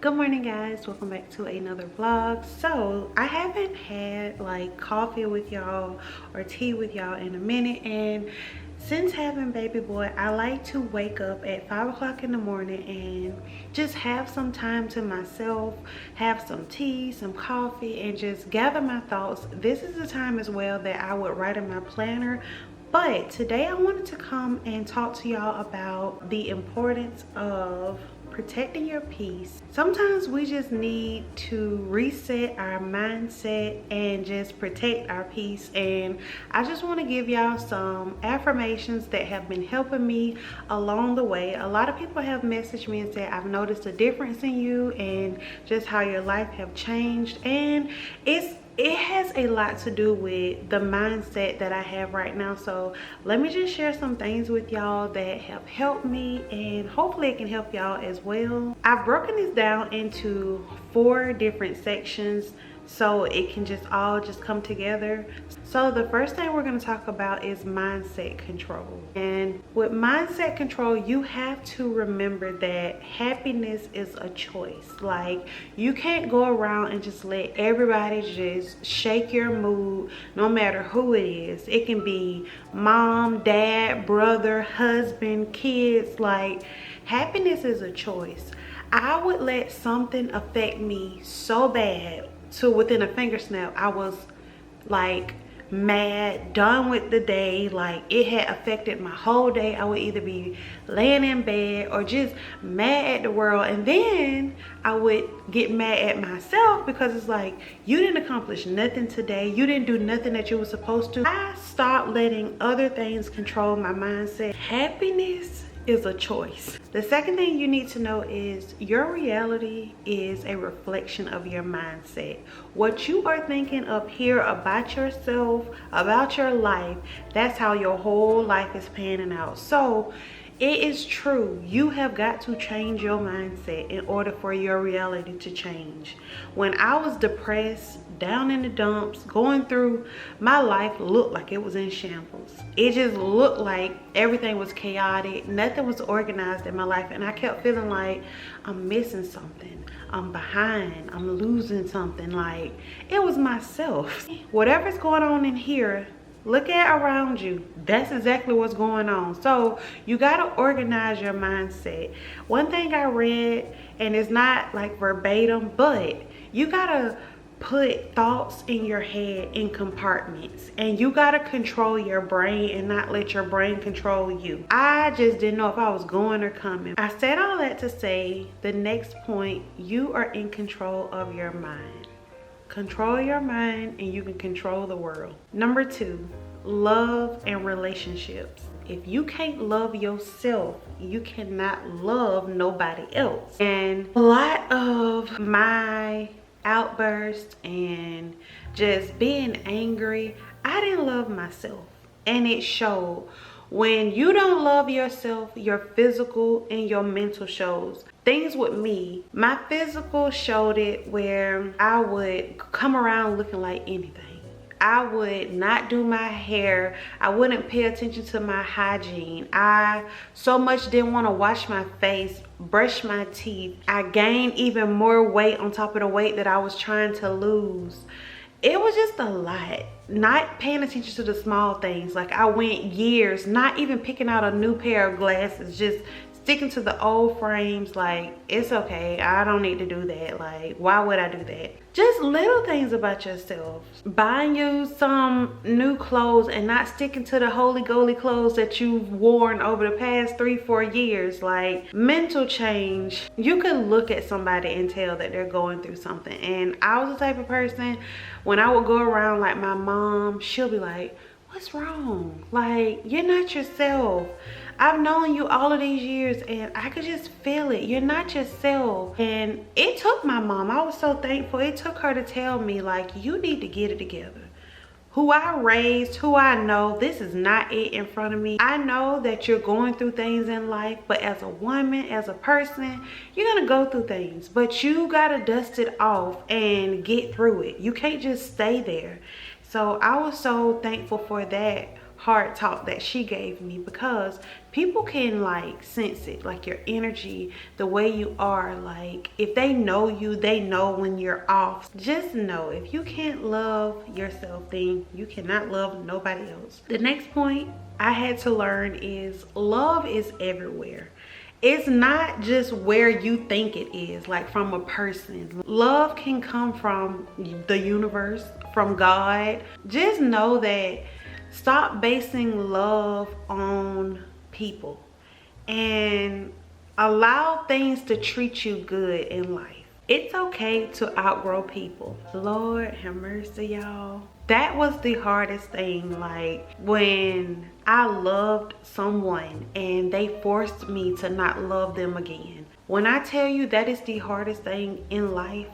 Good morning, guys. Welcome back to another vlog. So I haven't had like coffee with y'all or tea with y'all in a minute, and since having baby boy, I like to wake up at 5 o'clock in the morning and just have some time to myself, have some tea, some coffee, and just gather my thoughts. This is the time as well that I would write in my planner. But today I wanted to come and talk to y'all about the importance of protecting your peace. Sometimes we just need to reset our mindset and just protect our peace. And I just want to give y'all some affirmations that have been helping me along the way. A lot of people have messaged me and said, I've noticed a difference in you and just how your life have changed. And it has a lot to do with the mindset that I have right now. So let me just share some things with y'all that have helped me, and hopefully it can help y'all as well. I've broken this down into 4 different sections so it can just all come together. So the first thing we're going to talk about is mindset control. And with mindset control, you have to remember that happiness is a choice. Like, you can't go around and just let everybody just shake your mood, no matter who it is. It can be mom, dad, brother, husband, kids. Like, happiness is a choice. I would let something affect me so bad to within a finger snap I was like mad, done with the day. Like, it had affected my whole day. I would either be laying in bed or just mad at the world, and then I would get mad at myself because it's like, you didn't accomplish nothing today, you didn't do nothing that you were supposed to. I stopped letting other things control my mindset. Happiness is a choice. The second thing you need to know is your reality is a reflection of your mindset. What you are thinking up here about yourself, about your life, that's how your whole life is panning out. So it is true, you have got to change your mindset in order for your reality to change. When I was depressed, down in the dumps, going through, my life looked like it was in shambles. It just looked like everything was chaotic, nothing was organized in my life, and I kept feeling like I'm missing something, I'm behind, I'm losing something. Like, it was myself. Whatever's going on in here, look at around you. That's exactly what's going on. So you got to organize your mindset. One thing I read, and it's not like verbatim, but you got to put thoughts in your head in compartments, and you got to control your brain and not let your brain control you. I just didn't know if I was going or coming. I said all that to say the next point, you are in control of your mind. Control your mind and you can control the world. Number 2, love and relationships. If you can't love yourself, you cannot love nobody else. And a lot of my outbursts and just being angry, I didn't love myself, and it showed. When you don't love yourself, your physical and your mental shows. Things with me, my physical showed it, where I would come around looking like anything. I would not do my hair. I wouldn't pay attention to my hygiene. I so much didn't want to wash my face, brush my teeth. I gained even more weight on top of the weight that I was trying to lose. It was just a lot. Not paying attention to the small things. Like, I went years not even picking out a new pair of glasses, just sticking to the old frames. Like, it's okay, I don't need to do that. Like, why would I do that? Just little things about yourself. Buying you some new clothes and not sticking to the holy goly clothes that you've worn over the past 3-4 years. Like, mental change. You can look at somebody and tell that they're going through something. And I was the type of person, when I would go around, like my mom, she'll be like, what's wrong? Like, you're not yourself. I've known you all of these years and I could just feel it. You're not yourself. And it took my mom, I was so thankful, it took her to tell me, like, you need to get it together. Who I raised, who I know, this is not it in front of me. I know that you're going through things in life, but as a woman, as a person, you're gonna go through things, but you gotta dust it off and get through it. You can't just stay there. So I was so thankful for that heart talk that she gave me, because people can like sense it, like your energy, the way you are. Like if they know you, they know when you're off. Just know, if you can't love yourself, then you cannot love nobody else. The next point I had to learn is love is everywhere. It's not just where you think it is, like from a person. Love can come from the universe, from God. Just know that. Stop basing love on people and allow things to treat you good in life. It's okay to outgrow people. Lord have mercy, y'all. That was the hardest thing. Like when I loved someone and they forced me to not love them again. When I tell you that is the hardest thing in life,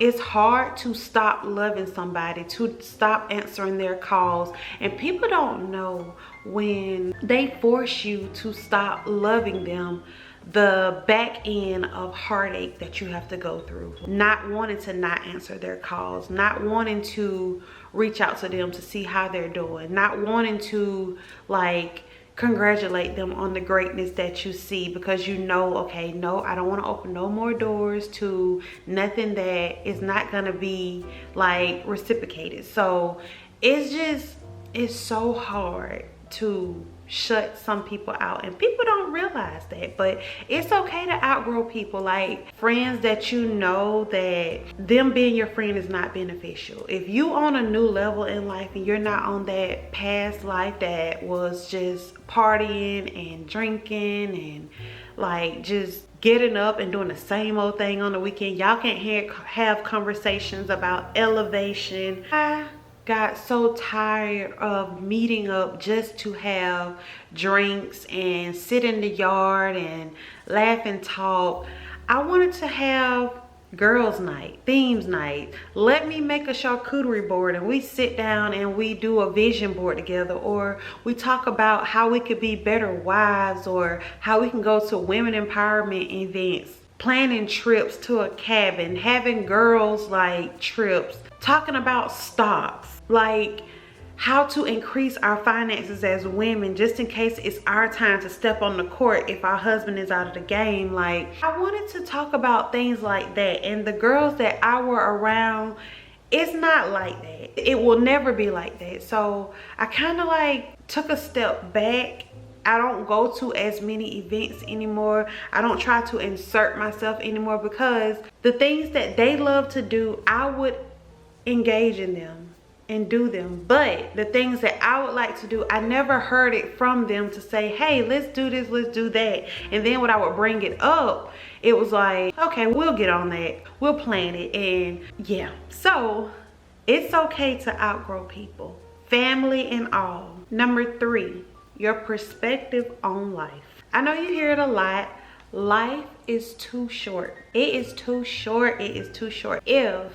it's hard to stop loving somebody, to stop answering their calls. And people don't know, when they force you to stop loving them, the back end of heartache that you have to go through. Not wanting to not answer their calls, not wanting to reach out to them to see how they're doing, not wanting to like congratulate them on the greatness that you see, because you know, okay, no, I don't want to open no more doors to nothing that is not gonna be like reciprocated. So it's so hard to shut some people out, and people don't realize that. But it's okay to outgrow people, like friends that you know that them being your friend is not beneficial. If you on a new level in life and you're not on that past life that was just partying and drinking and like just getting up and doing the same old thing on the weekend, y'all can't have conversations about elevation. I got so tired of meeting up just to have drinks and sit in the yard and laugh and talk. I wanted to have girls night, themes night. Let me make a charcuterie board and we sit down and we do a vision board together, or we talk about how we could be better wives, or how we can go to women empowerment events, planning trips to a cabin, having girls like trips, talking about stocks, like how to increase our finances as women, just in case it's our time to step on the court if our husband is out of the game. Like I wanted to talk about things like that, and the girls that I were around, it's not like that. It will never be like that. So I kind of like took a step back. I don't go to as many events anymore. I don't try to insert myself anymore, because the things that they love to do, I would engage in them and do them. But the things that I would like to do, I never heard it from them to say, hey, let's do this, let's do that. And then when I would bring it up, it was like, okay, we'll get on that, we'll plan it. And yeah, so it's okay to outgrow people, family and all. Number 3, your perspective on life. I know you hear it a lot. Life is too short. It is too short. It is too short. If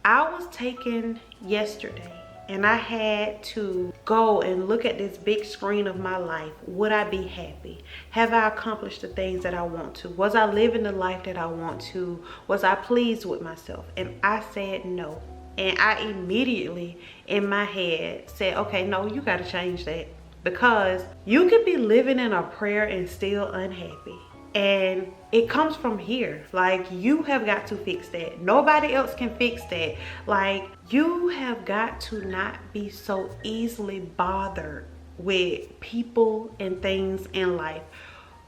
I was taken yesterday and I had to go and look at this big screen of my life, would I be happy? Have I accomplished the things that I want to? Was I living the life that I want to? Was I pleased with myself? And I said no. And I immediately in my head said, okay, no, you got to change that, because you could be living in a prayer and still unhappy. And it comes from here. Like, you have got to fix that. Nobody else can fix that. Like, you have got to not be so easily bothered with people and things in life.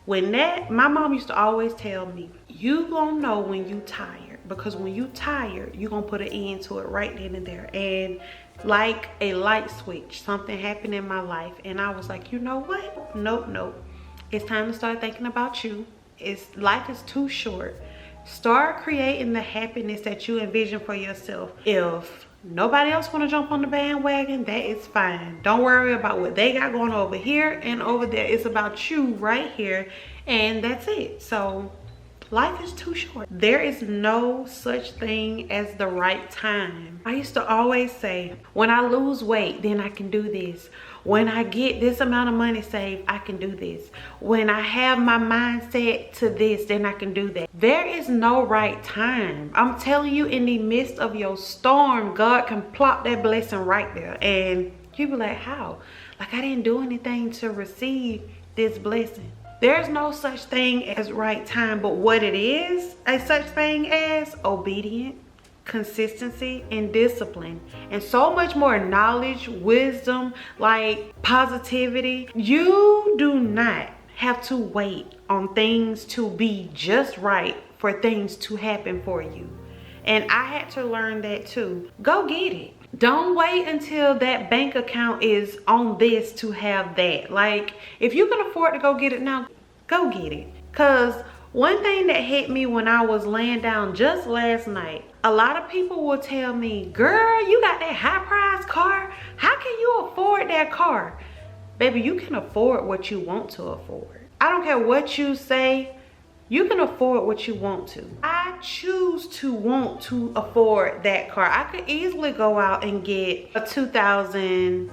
My mom used to always tell me, you gonna know when you tired, because when you tired, you gonna put an end to it right then and there. And like a light switch, something happened in my life, and I was like, you know what? Nope. It's time to start thinking about you. Life is too short. Start creating the happiness that you envision for yourself. If nobody else want to jump on the bandwagon, that is fine. Don't worry about what they got going over here and over there. It's about you right here, and that's it. So life is too short. There is no such thing as the right time. I used to always say, when I lose weight, then I can do this. When I get this amount of money saved, I can do this. When I have my mindset to this, then I can do that. There is no right time. I'm telling you, in the midst of your storm, God can plop that blessing right there. And you be like, how? Like, I didn't do anything to receive this blessing. There's no such thing as right time, but what it is a such thing as obedience, consistency, and discipline, and so much more knowledge, wisdom, like positivity. You do not have to wait on things to be just right for things to happen for you. And I had to learn that too. Go get it. Don't wait until that bank account is on this to have that. Like, if you can afford to go get it now, go get it. Cause one thing that hit me when I was laying down just last night, a lot of people will tell me, girl, you got that high price car. How can you afford that car? Baby, you can afford what you want to afford. I don't care what you say. You can afford what you want to. I choose to want to afford that car. I could easily go out and get a 2005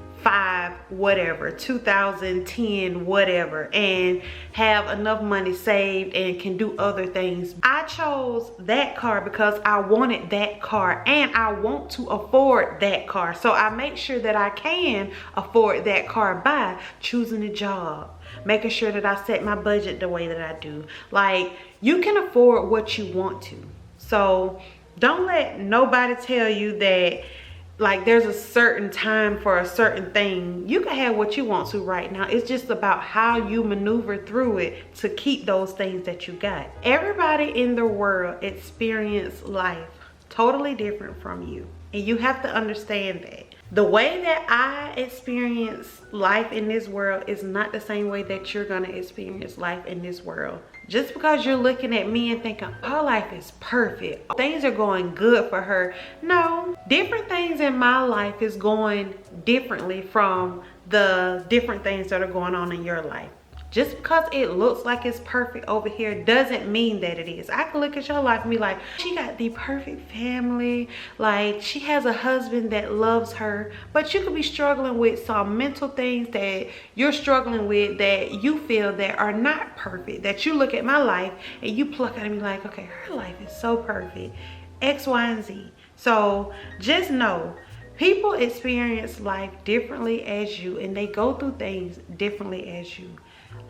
whatever, 2010 whatever, and have enough money saved and can do other things. I chose that car because I wanted that car and I want to afford that car. So I make sure that I can afford that car by choosing a job, making sure that I set my budget the way that I do. Like, you can afford what you want to. So don't let nobody tell you that like there's a certain time for a certain thing. You can have what you want to right now. It's just about how you maneuver through it to keep those things that you got. Everybody in the world experience life totally different from you. And you have to understand that. The way that I experience life in this world is not the same way that you're gonna experience life in this world. Just because you're looking at me and thinking, her life is perfect, things are going good for her. No, different things in my life is going differently from the different things that are going on in your life. Just because it looks like it's perfect over here doesn't mean that it is. I can look at your life and be like, she got the perfect family, like she has a husband that loves her, but you could be struggling with some mental things that you're struggling with that you feel that are not perfect, that you look at my life and you pluck at me like, okay, her life is so perfect, X, Y, and Z. So just know, people experience life differently as you, and they go through things differently as you.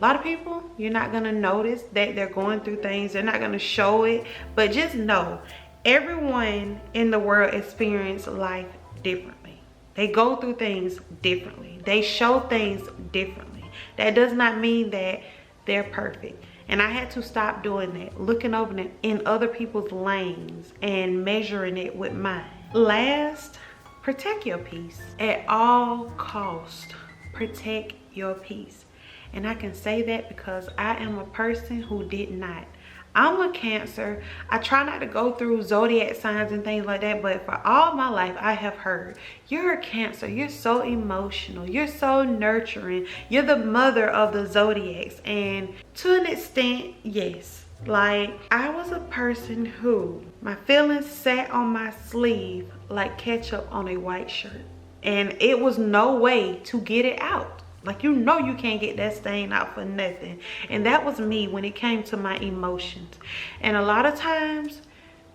A lot of people, you're not going to notice that they're going through things. They're not going to show it. But just know, everyone in the world experiences life differently. They go through things differently. They show things differently. That does not mean that they're perfect. And I had to stop doing that, looking over in other people's lanes and measuring it with mine. Last, protect your peace. At all costs, protect your peace. And I can say that because I am a person who did not. I'm a Cancer. I try not to go through zodiac signs and things like that, but for all my life I have heard, you're a Cancer, you're so emotional, you're so nurturing, you're the mother of the zodiacs. And to an extent, yes. Like, I was a person who my feelings sat on my sleeve like ketchup on a white shirt, and it was no way to get it out. Like, you know, you can't get that stain out for nothing. And that was me when it came to my emotions. And a lot of times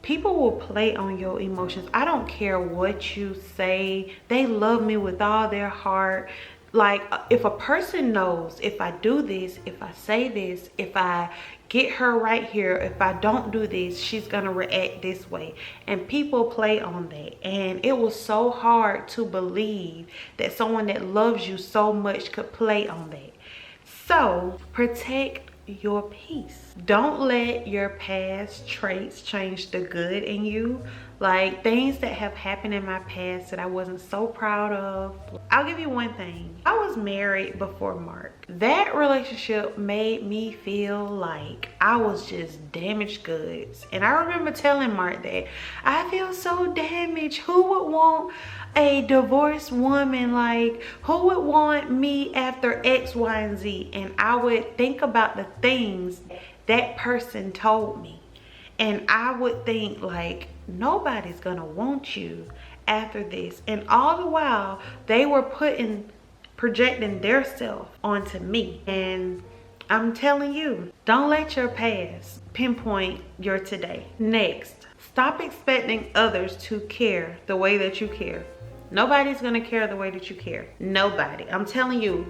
people will play on your emotions. I don't care what you say. They love me with all their heart. Like, if a person knows, if I do this, if I say this, if I get her right here, if I don't do this, she's gonna react this way. And people play on that. And it was so hard to believe that someone that loves you so much could play on that. So protect your peace. Don't let your past traits change the good in you. Like, things that have happened in my past that I wasn't so proud of. I'll give you one thing. I was married before Mark. That relationship made me feel like I was just damaged goods. And I remember telling Mark that I feel so damaged. Who would want a divorced woman? Like, who would want me after X, Y, and Z? And I would think about the things that person told me. And I would think like, nobody's gonna want you after this. And all the while they were projecting their self onto me. And I'm telling you, don't let your past pinpoint your today. Next, stop expecting others to care the way that you care. Nobody's gonna care the way that you care. Nobody. I'm telling you,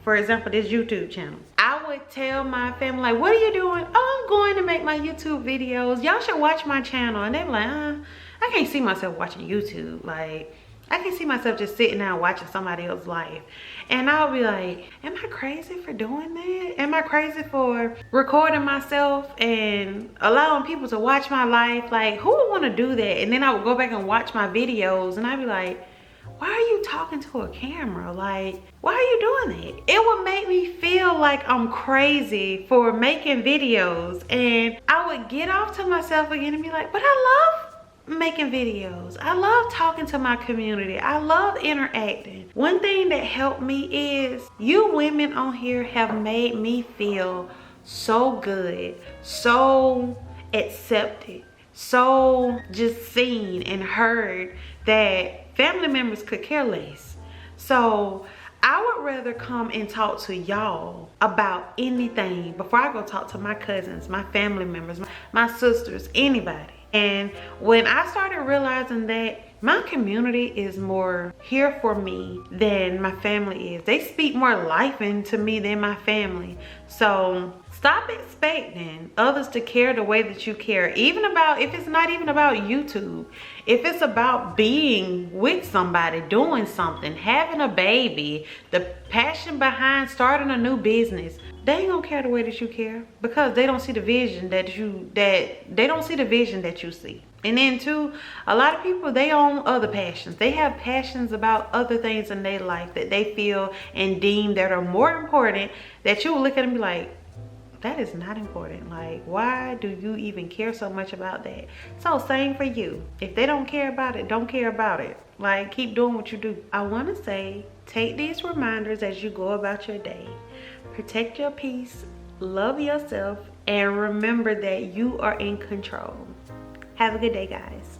for example, this YouTube channel. I would tell my family, like, what are you doing? Oh, I'm going to make my YouTube videos. Y'all should watch my channel. And they're like, I can't see myself watching YouTube. Like, I can see myself just sitting down watching somebody else's life. And I'll be like, am I crazy for doing that? Am I crazy for recording myself and allowing people to watch my life? Like, who would want to do that? And then I would go back and watch my videos and I'd be like, why are you talking to a camera? Like, why are you doing that? It would make me feel like I'm crazy for making videos. And I would get off to myself again and be like, but I love making videos. I love talking to my community. I love interacting. One thing that helped me is you women on here have made me feel so good, so accepted, so just seen and heard that family members could care less. So I would rather come and talk to y'all about anything before I go talk to my cousins, my family members, my sisters, anybody. And when I started realizing that my community is more here for me than my family is, they speak more life into me than my family. So stop expecting others to care the way that you care, even about, if it's not even about YouTube, if it's about being with somebody, doing something, having a baby, the passion behind starting a new business. They ain't gonna care the way that you care because they don't see the vision that you see. And then too, a lot of people, they own other passions. They have passions about other things in their life that they feel and deem that are more important, that you will look at and be like, that is not important. Like, why do you even care so much about that? So same for you. If they don't care about it, don't care about it. Like, keep doing what you do. I want to say, take these reminders as you go about your day. Protect your peace, love yourself, and remember that you are in control. Have a good day, guys.